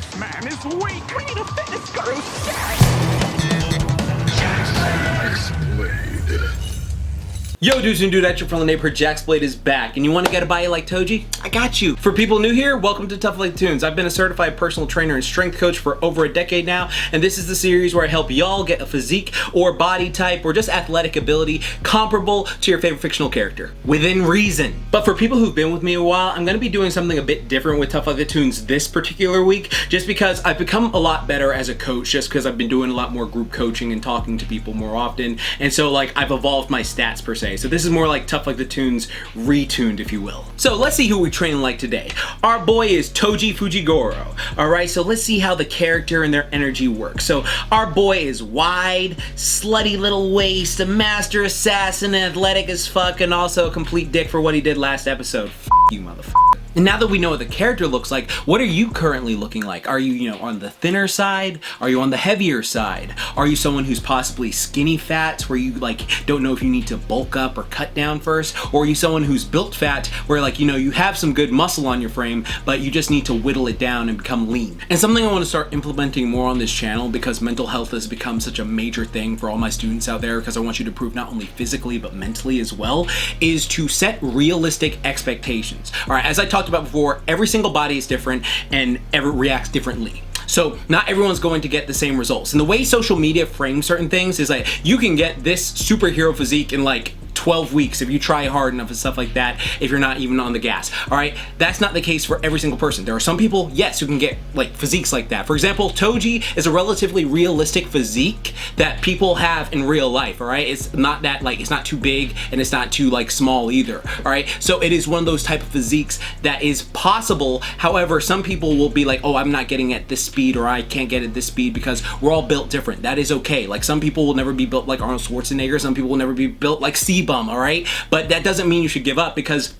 This man is weak. We need a fitness guru stat. JaxBlade. Yo dudes and dudettes, your friendly neighborhood JaxBlade is back, and you want to get a body like Toji? I got you. For people new here, welcome to Tough Like Toonz. I've been a certified personal trainer and strength coach for over a decade now, and this is the series where I help y'all get a physique or body type or just athletic ability comparable to your favorite fictional character, within reason. But for people who've been with me a while, I'm going to be doing something a bit different with Tough Like Toonz this particular week, just because I've become a lot better as a coach, just because I've been doing a lot more group coaching and talking to people more often, and so like I've evolved my stats per se. So this is more like Tough Like Toonz retuned, if you will. So let's see who we train like today. Our boy is Toji Fushiguro. Alright, so let's see how the character and their energy works. So our boy is wide, slutty little waist, a master assassin, athletic as fuck, and also a complete dick for what he did last episode. F you, motherfucker. And now that we know what the character looks like, what are you currently looking like? Are you, on the thinner side? Are you on the heavier side? Are you someone who's possibly skinny fats where you don't know if you need to bulk up or cut down first? Or are you someone who's built fat where you have some good muscle on your frame, but you just need to whittle it down and become lean? And something I want to start implementing more on this channel, because mental health has become such a major thing for all my students out there, because I want you to improve not only physically but mentally as well, is to set realistic expectations. All right, as I talked about before, every single body is different and reacts differently. So not everyone's going to get the same results. And the way social media frames certain things is like, you can get this superhero physique in like 12 weeks if you try hard enough and stuff like that, if you're not even on the gas. All right, that's not the case for every single person. There are some people, yes, who can get like physiques like that. For example, Toji is a relatively realistic physique that people have in real life. All right, it's not that it's not too big and it's not too small either. All right, so it is one of those type of physiques that is possible. However, some people will be like, oh, I'm not getting at this speed, or I can't get at this speed, because we're all built different. That is okay. Like, some people will never be built like Arnold Schwarzenegger. Some people will never be built like C-Bum, all right? But that doesn't mean you should give up, because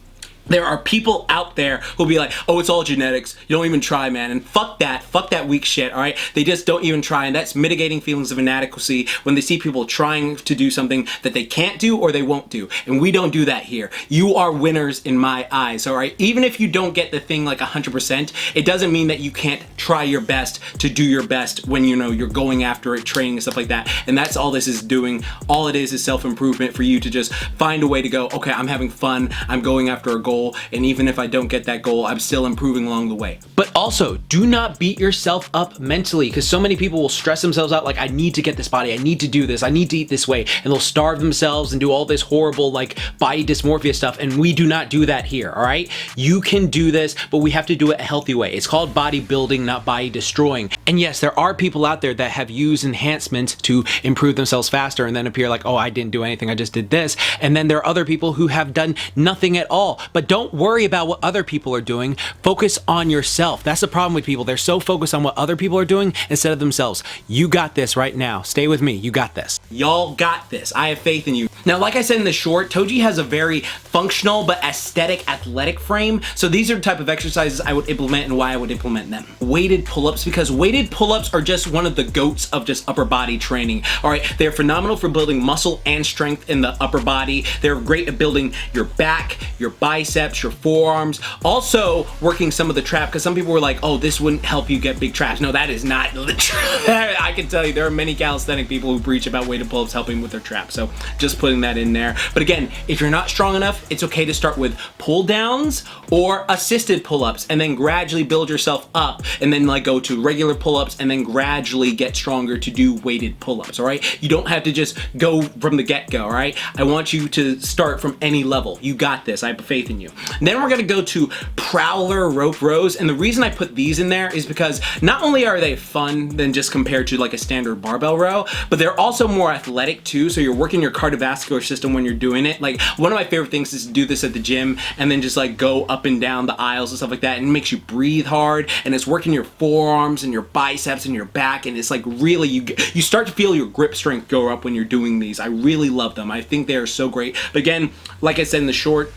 there are people out there who'll be like, oh, it's all genetics. You don't even try, man. And fuck that weak shit, all right? They just don't even try, and that's mitigating feelings of inadequacy when they see people trying to do something that they can't do or they won't do. And we don't do that here. You are winners in my eyes, all right? Even if you don't get the thing 100%, it doesn't mean that you can't try your best to do your best when you're going after it, training and stuff like that. And that's all this is doing. All it is self-improvement for you to just find a way to go, okay, I'm having fun, I'm going after a goal, and even if I don't get that goal, I'm still improving along the way. But also, do not beat yourself up mentally, because so many people will stress themselves out like, I need to get this body, I need to do this, I need to eat this way, and they'll starve themselves and do all this horrible body dysmorphia stuff, and we do not do that here, all right? You can do this, but we have to do it a healthy way. It's called bodybuilding, not body destroying. And yes, there are people out there that have used enhancements to improve themselves faster and then appear like, oh, I didn't do anything, I just did this. And then there are other people who have done nothing at all. But don't worry about what other people are doing. Focus on yourself. That's the problem with people. They're so focused on what other people are doing instead of themselves. You got this right now. Stay with me. You got this. Y'all got this. I have faith in you. Now, like I said in the short, Toji has a very functional but aesthetic athletic frame. So these are the type of exercises I would implement and why I would implement them. Weighted pull-ups, because weighted pull-ups are just one of the goats of just upper body training. All right, they're phenomenal for building muscle and strength in the upper body. They're great at building your back, your biceps, your forearms. Also working some of the trap, because some people were like, oh, this wouldn't help you get big traps. No, that is not the truth. I can tell you there are many calisthenic people who preach about weighted pull-ups helping with their traps. So just putting that in there. But again, if you're not strong enough, it's okay to start with pull downs or assisted pull-ups, and then gradually build yourself up, and then go to regular pull-ups, and then gradually get stronger to do weighted pull-ups. All right, you don't have to just go from the get-go. All right, I want you to start from any level. You got this. I have faith in you. And then we're gonna go to Prowler Rows, and the reason I put these in there is because not only are they fun than just compared to a standard barbell row, but they're also more athletic too. So you're working your cardiovascular system when you're doing it. One of my favorite things is to do this at the gym and then just go up and down the aisles and stuff like that, and it makes you breathe hard, and it's working your forearms and your biceps and your back, and it's really you start to feel your grip strength go up when you're doing these. I really love them. I think they are so great. But again, like I said in the short,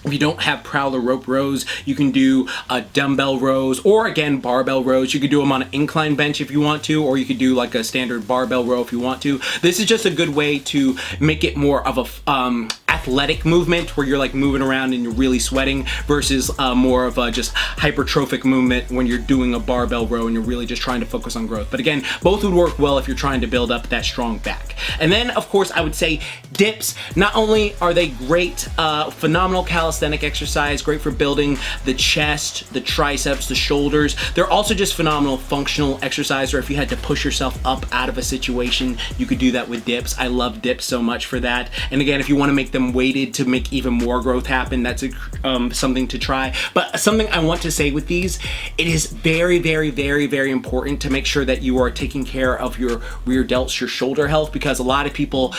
if you don't have Prowler rows, you can do dumbbell rows, or again, barbell rows. You could do them on an incline bench if you want to, or you could do a standard barbell row if you want to. This is just a good way to make it more of a athletic movement where you're like moving around and you're really sweating versus more of a just hypertrophic movement when you're doing a barbell row and you're really just trying to focus on growth. But again, both would work well if you're trying to build up that strong back. And then of course I would say dips. Not only are they great, phenomenal calisthenic exercise, great for building the chest, the triceps, the shoulders, they're also just phenomenal functional exercise, or if you had to push yourself up out of a situation, you could do that with dips. I love dips so much for that. And again, if you want to make them weighted to make even more growth happen, that's something to try. But something I want to say with these, it is very, very, very, very important to make sure that you are taking care of your rear delts, your shoulder health, because a lot of people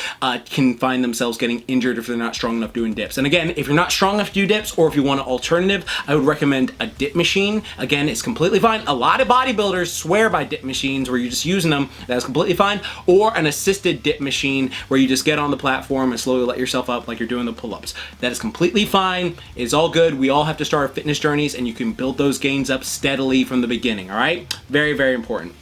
can find themselves getting injured if they're not strong enough doing dips. And again, if you're not strong enough to do dips, or if you want an alternative, I would recommend a dip machine. Again, it's completely fine. A lot of bodybuilders swear by dip machines where you're just using them. That's completely fine. Or an assisted dip machine where you just get on the platform and slowly let yourself up like you're doing the pull-ups. That is completely fine. It's all good. We all have to start our fitness journeys, and you can build those gains up steadily from the beginning, all right? Very, very important.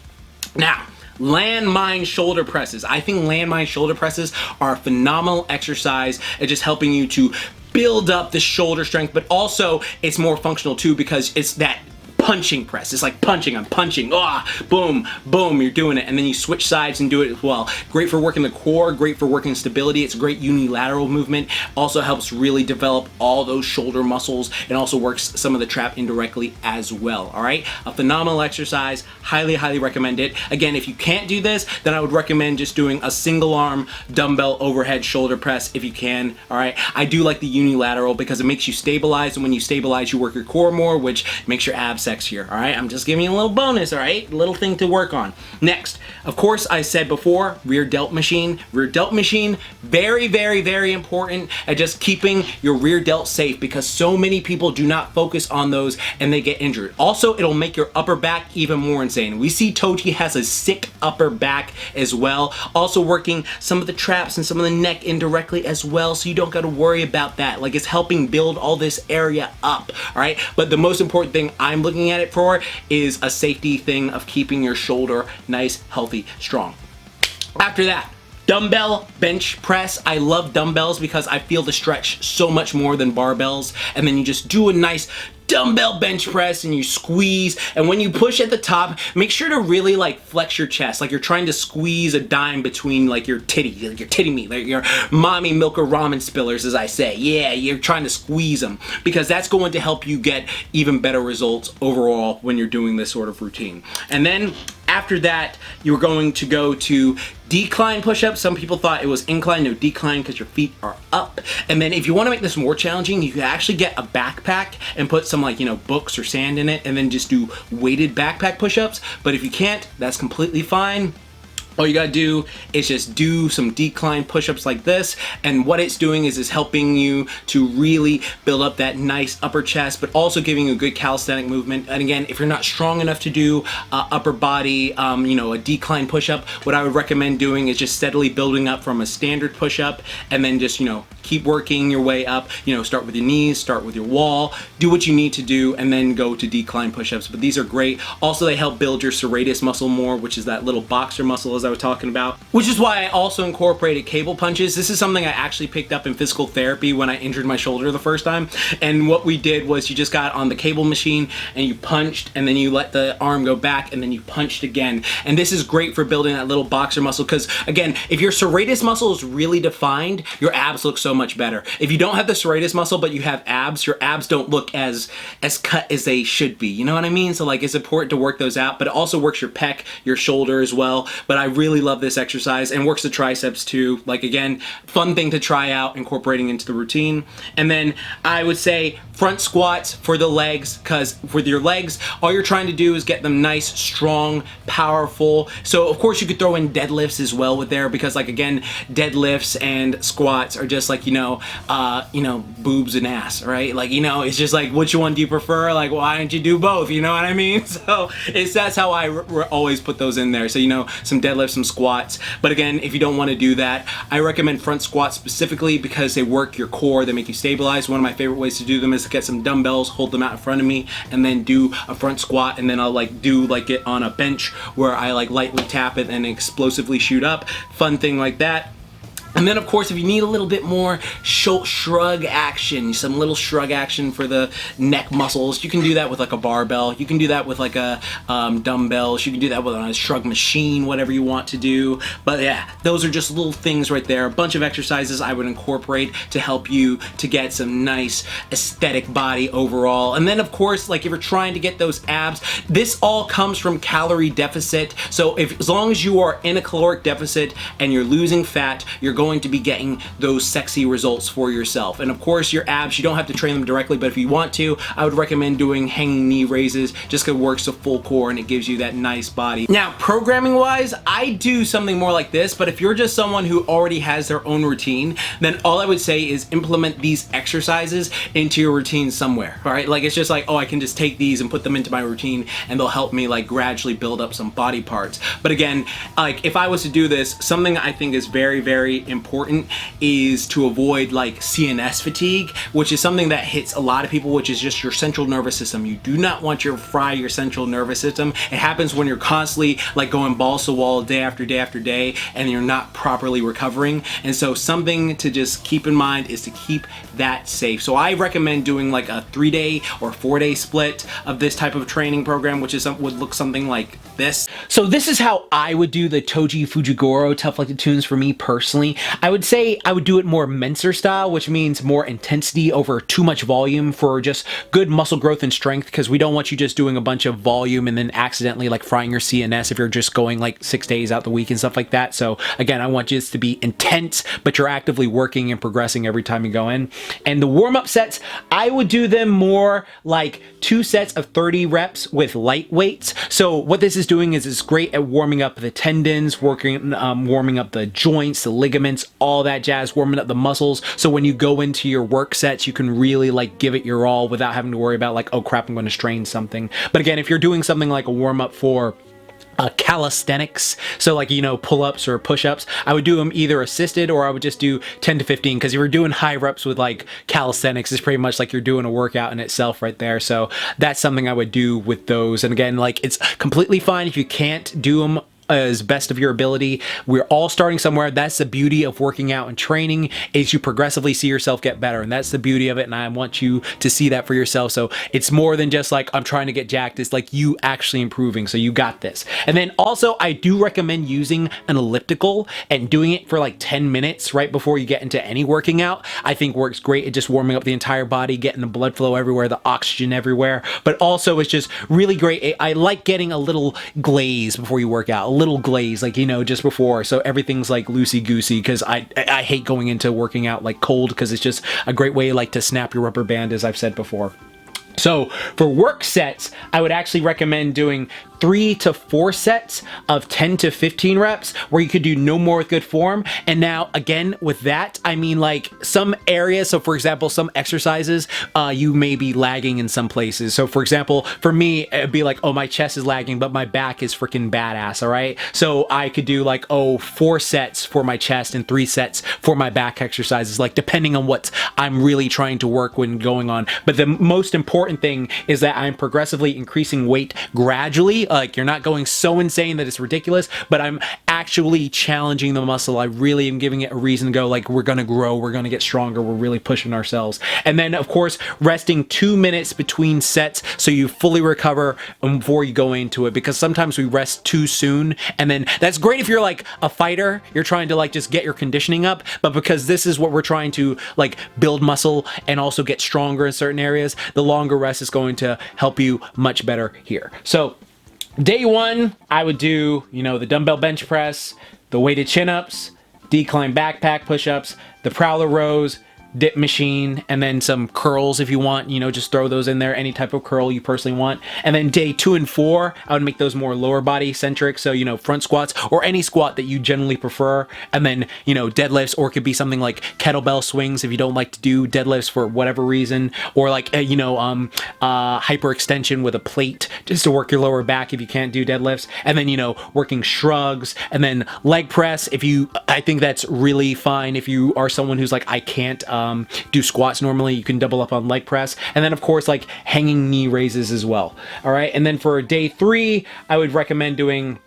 Now, landmine shoulder presses. I think landmine shoulder presses are a phenomenal exercise at just helping you to build up the shoulder strength, but also it's more functional too because it's that punching press. It's like punching, I'm punching, boom, boom, you're doing it, and then you switch sides and do it as well. Great for working the core, great for working stability. It's a great unilateral movement. Also helps really develop all those shoulder muscles, and also works some of the trap indirectly as well, all right? A phenomenal exercise, highly, highly recommend it. Again, if you can't do this, then I would recommend just doing a single arm dumbbell overhead shoulder press if you can, all right? I do like the unilateral because it makes you stabilize, and when you stabilize, you work your core more, which makes your abs here, all right? I'm just giving you a little bonus, all right? A little thing to work on. Next, of course, I said before, rear delt machine. Rear delt machine, very, very, very important at just keeping your rear delt safe because so many people do not focus on those and they get injured. Also, it'll make your upper back even more insane. We see Toji has a sick upper back as well. Also working some of the traps and some of the neck indirectly as well, so you don't got to worry about that. Like, it's helping build all this area up, all right? But the most important thing I'm looking at it for is a safety thing of keeping your shoulder nice, healthy, strong. After that, dumbbell bench press. I love dumbbells because I feel the stretch so much more than barbells, and then you just do a nice dumbbell bench press and you squeeze, and when you push at the top, make sure to really like flex your chest like you're trying to squeeze a dime between like your titty meat, like your mommy milk or ramen spillers, as I say. Yeah, you're trying to squeeze them because that's going to help you get even better results overall when you're doing this sort of routine. And then after that, you're going to go to decline push-ups. Some people thought it was incline, no, decline, because your feet are up. And then if you want to make this more challenging, you can actually get a backpack and put some like, books or sand in it and then just do weighted backpack push-ups. But if you can't, that's completely fine. All you gotta do is just do some decline push-ups like this, and what it's doing is helping you to really build up that nice upper chest, but also giving you a good calisthenic movement. And again, if you're not strong enough to do upper body, a decline push-up, what I would recommend doing is just steadily building up from a standard push-up, and then just keep working your way up. Start with your knees, start with your wall, do what you need to do, and then go to decline push-ups. But these are great. Also, they help build your serratus muscle more, which is that little boxer muscle as I was talking about, which is why I also incorporated cable punches. This is something I actually picked up in physical therapy when I injured my shoulder the first time. And what we did was you just got on the cable machine and you punched, and then you let the arm go back, and then you punched again. And this is great for building that little boxer muscle because, again, if your serratus muscle is really defined, your abs look so much better. If you don't have the serratus muscle but you have abs, your abs don't look as cut as they should be. You know what I mean? So like, it's important to work those out, but it also works your pec, your shoulder as well. But I really love this exercise, and works the triceps too. Like, again, fun thing to try out incorporating into the routine. And then I would say front squats for the legs, because with your legs, all you're trying to do is get them nice, strong, powerful. So of course you could throw in deadlifts as well with there, because like, again, deadlifts and squats are just like, boobs and ass, right? Like, it's just like, which one do you prefer? Like, why don't you do both? You know what I mean? So that's how I always put those in there. So, some deadlifts, some squats. But again, if you don't want to do that, I recommend front squats specifically because they work your core, they make you stabilize. One of my favorite ways to do them is to get some dumbbells, hold them out in front of me, and then do a front squat, and then I'll do it on a bench where I lightly tap it and explosively shoot up. Fun thing like that. And then of course, if you need a little bit more shrug action, some little shrug action for the neck muscles, you can do that with like a barbell. You can do that with like a dumbbells. You can do that with a shrug machine, whatever you want to do. But yeah, those are just little things right there. A bunch of exercises I would incorporate to help you to get some nice aesthetic body overall. And then of course, like if you're trying to get those abs, this all comes from calorie deficit. So as long as you are in a caloric deficit and you're losing fat, you're going to be getting those sexy results for yourself. And of course, your abs, you don't have to train them directly, but if you want to, I would recommend doing hanging knee raises, just because it works a full core and it gives you that nice body. Now, programming wise, I do something more like this, but if you're just someone who already has their own routine, then all I would say is implement these exercises into your routine somewhere, all right? Like it's just like, oh, I can just take these and put them into my routine and they'll help me like gradually build up some body parts. But again, like if I was to do this, something I think is very, very important is to avoid like CNS fatigue, which is something that hits a lot of people, which is just your central nervous system. You do not want to fry your central nervous system. It happens when you're constantly like going balls to wall day after day after day and you're not properly recovering. And so something to just keep in mind is to keep that safe. So I recommend doing like a 3-day or 4-day split of this type of training program, which is would look something like this. So this is how I would do the Toji Fushiguro Tough Like the Toons for me personally. I would say I would do it more Menser style, which means more intensity over too much volume for just good muscle growth and strength, because we don't want you just doing a bunch of volume and then accidentally like frying your CNS if you're just going like 6 days out the week and stuff like that. So again, I want this to be intense, but you're actively working and progressing every time you go in. And the warm-up sets, I would do them more like 2 sets of 30 reps with light weights. So what this is doing is it's great at warming up the tendons, warming up the joints, the ligaments, all that jazz, warming up the muscles. So when you go into your work sets, you can really like give it your all without having to worry about like, oh crap, I'm going to strain something. But again, if you're doing something like a warm-up for calisthenics, so like, you know, pull-ups or push-ups, I would do them either assisted or I would just do 10 to 15, because if you're doing high reps with like calisthenics, it's pretty much like you're doing a workout in itself right there. So that's something I would do with those. And again, like it's completely fine if you can't do them as best of your ability. We're all starting somewhere. That's the beauty of working out and training, is you progressively see yourself get better, and that's the beauty of it, and I want you to see that for yourself. So it's more than just like I'm trying to get jacked. It's like you actually improving, so you got this. And then also I do recommend using an elliptical and doing it for like 10 minutes right before you get into any working out. I think works great at just warming up the entire body, getting the blood flow everywhere, the oxygen everywhere, but also it's just really great. I like getting a little glaze before you work out, a little glaze, like, you know, just before, so everything's like loosey-goosey, because I hate going into working out like cold, because it's just a great way like to snap your rubber band, as I've said before. So for work sets, I would actually recommend doing 3 to 4 sets of 10 to 15 reps where you could do no more with good form. And now again, with that, I mean like some areas. So for example, some exercises, you may be lagging in some places. So for example, for me, it'd be like, oh, my chest is lagging, but my back is freaking badass. All right. So I could do like, 4 sets for my chest and 3 sets for my back exercises, like depending on what I'm really trying to work when going on. But the most important thing is that I'm progressively increasing weight gradually. Like you're not going so insane that it's ridiculous, but I'm actually challenging the muscle. I really am giving it a reason to go, like, we're going to grow, we're going to get stronger, we're really pushing ourselves. And then of course, resting 2 minutes between sets so you fully recover before you go into it, because sometimes we rest too soon. And then that's great if you're like a fighter, you're trying to like just get your conditioning up, but because this is what we're trying to like build muscle and also get stronger in certain areas, the longer rest is going to help you much better here. So day 1, I would do, you know, the dumbbell bench press, the weighted chin-ups, decline backpack push-ups, the Prowler Rows, dip machine, and then some curls if you want, you know, just throw those in there, any type of curl you personally want. And then day 2 and 4, I would make those more lower body centric, so, you know, front squats or any squat that you generally prefer. And then, you know, deadlifts, or it could be something like kettlebell swings if you don't like to do deadlifts for whatever reason, or like you know, hyperextension with a plate just to work your lower back if you can't do deadlifts. And then, you know, working shrugs, and then leg press if you, I think that's really fine if you are someone who's like, I can't do squats normally, you can double up on leg press. And then of course, like hanging knee raises as well. All right. And then for day 3, I would recommend doing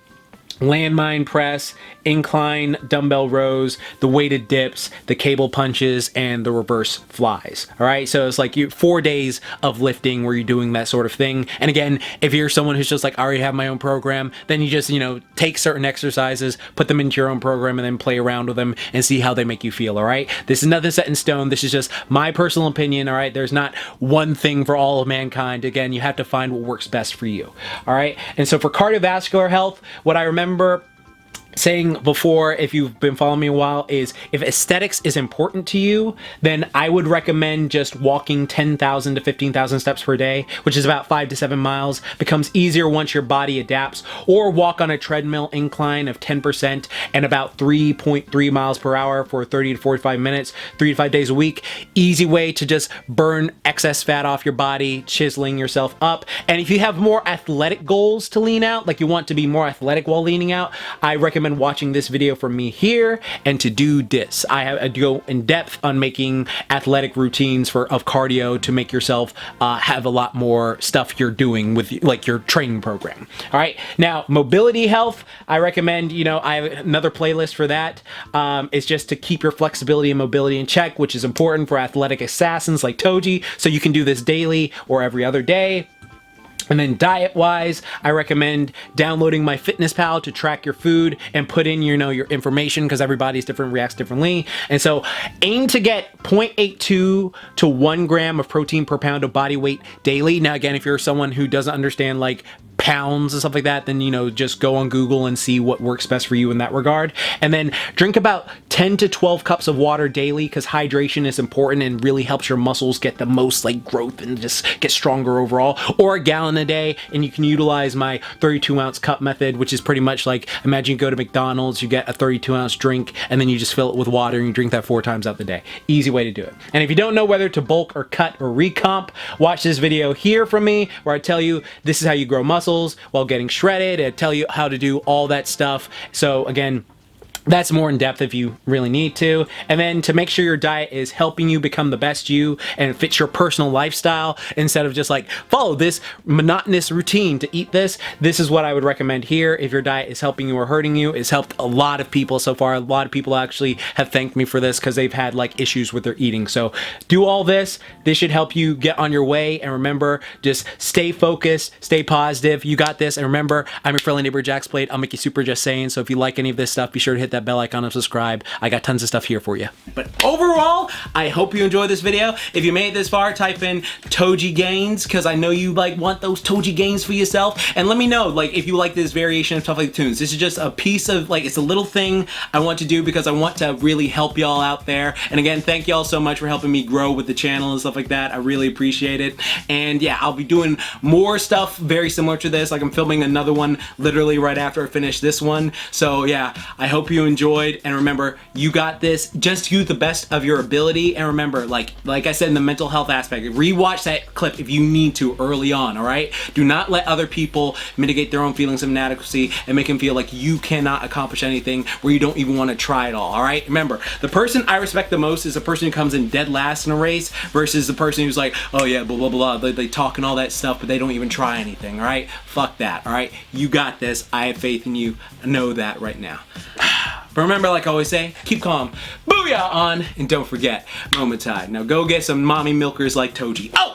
Landmine Press, Incline Dumbbell Rows, the weighted dips, the cable punches, and the reverse flies. All right, so it's like 4 days of lifting where you're doing that sort of thing. And again, if you're someone who's just like, I already have my own program, then you just, take certain exercises, put them into your own program, and then play around with them and see how they make you feel. All right, this is nothing set in stone. This is just my personal opinion. All right, there's not one thing for all of mankind. Again, you have to find what works best for you. All right, and so for cardiovascular health, what I remember saying before, if you've been following me a while, is if aesthetics is important to you, then I would recommend just walking 10,000 to 15,000 steps per day, which is about 5 to 7 miles. Becomes easier once your body adapts. Or walk on a treadmill incline of 10% and about 3.3 miles per hour for 30 to 45 minutes, 3 to 5 days a week. Easy way to just burn excess fat off your body, chiseling yourself up. And if you have more athletic goals to lean out, like you want to be more athletic while leaning out, I recommend watching this video from me here and to do this. I go in depth on making athletic routines of cardio to make yourself have a lot more stuff you're doing with like your training program. All right, now mobility health, I recommend, I have another playlist for that. It's just to keep your flexibility and mobility in check, which is important for athletic assassins like Toji, so you can do this daily or every other day. And then diet-wise, I recommend downloading MyFitnessPal to track your food and put in, your information, because everybody's different, reacts differently. And so aim to get 0.82 to 1 gram of protein per pound of body weight daily. Now, again, if you're someone who doesn't understand like pounds and stuff like that, then just go on Google and see what works best for you in that regard. And then drink about 10 to 12 cups of water daily, because hydration is important and really helps your muscles get the most like growth and just get stronger overall. Or a gallon a day, and you can utilize my 32-ounce cup method, which is pretty much like, imagine you go to McDonald's, you get a 32-ounce drink, and then you just fill it with water and you drink that 4 times out the day. Easy way to do it. And if you don't know whether to bulk or cut or recomp, watch this video here from me where I tell you this is how you grow muscle while getting shredded, and tell you how to do all that stuff. So again, that's more in depth if you really need to. And then to make sure your diet is helping you become the best you and fits your personal lifestyle, instead of just like follow this monotonous routine to eat this is what I would recommend here. If your diet is helping you or hurting you, it's helped a lot of people so far. A lot of people actually have thanked me for this because they've had like issues with their eating. So do all this. This should help you get on your way. And remember, just stay focused, stay positive. You got this. And remember, I'm your friendly neighbor JaxBlade. I'll make you super just saying. So if you like any of this stuff, be sure to hit that bell icon and subscribe. I got tons of stuff here for you. But overall, I hope you enjoyed this video. If you made it this far, type in Toji GAINZ, because I know you like want those Toji GAINZ for yourself. And let me know like if you like this variation of Tough Like Toons. This is just a piece of like, it's a little thing I want to do because I want to really help y'all out there. And again, thank y'all so much for helping me grow with the channel and stuff like that. I really appreciate it. And yeah, I'll be doing more stuff very similar to this. Like I'm filming another one literally right after I finish this one. So yeah, I hope you enjoyed, and remember, you got this. Just use the best of your ability. And remember, like I said in the mental health aspect, rewatch that clip if you need to early on. All right, do not let other people mitigate their own feelings of inadequacy and make them feel like you cannot accomplish anything where you don't even want to try at all. All right, remember, the person I respect the most is the person who comes in dead last in a race versus the person who's like, oh yeah, blah blah blah, they talk and all that stuff, but they don't even try anything. All right, fuck that. All right, you got this. I have faith in you. Know that right now. But remember, like I always say, keep calm, booyah on, and don't forget, moment tide. Now go get some mommy milkers like Toji. Oh!